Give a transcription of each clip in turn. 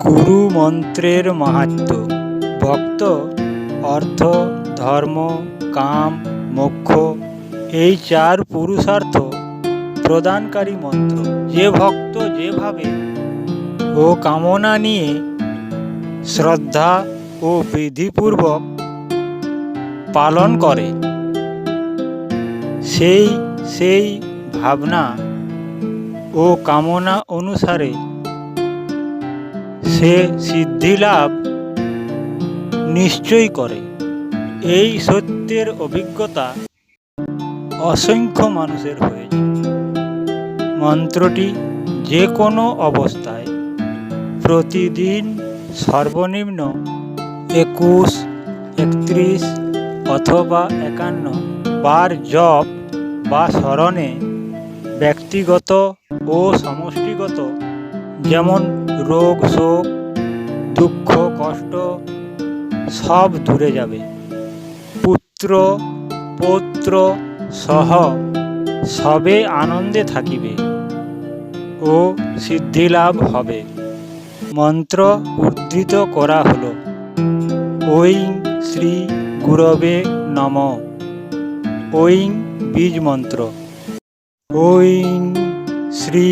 গুরু মন্ত্রের মাহাত্ম্য। ভক্ত অর্থ, ধর্ম, কাম, মোক্ষ এই চার পুরুষার্থ প্রদানকারী মন্ত্র। যে ভক্ত যেভাবে ও কামনা নিয়ে শ্রদ্ধা ও বিধিপূর্বক পালন করে, সেই ভাবনা ও কামনা অনুসারে সে সিদ্ধিলাভ নিশ্চয় করে। এই সত্যের অভিজ্ঞতা অসংখ্য মানুষের হয়েছে। মন্ত্রটি যে কোনো অবস্থায় প্রতিদিন সর্বনিম্ন 21, 31 অথবা 51 বার জপ বা স্মরণে ব্যক্তিগত ও সমষ্টিগত যেমন রোগ, শোক, দুঃখ, কষ্ট সব দূরে যাবে। পুত্র পৌত্র সহ সবে আনন্দে থাকিবে ও সিদ্ধিলাভ হবে। মন্ত্র উদ্ধৃত করা হল: ঐং শ্রী গুরবে নমঃ। ঐং বীজ মন্ত্র। ঐং শ্রী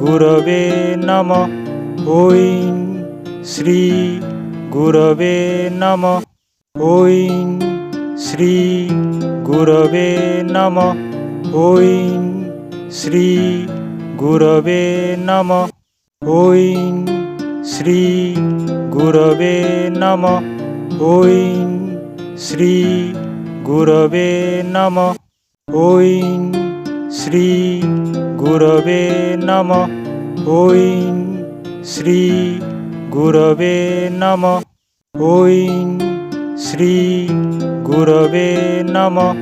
গুরবে নমঃ। ঐং শ্রী গুরবে নমঃ। ঐং শ্রী গুরবে নমঃ। ঐং শ্রী গুরবে নমঃ। ঐং শ্রী গুরবে নমঃ। ঐং শ্রী গুরবে নমঃ। ঐং শ্রী গুরবে নমঃ। ঐং শ্রী গুরবে নমঃ। ঐং শ্রী গুরবে নমঃ।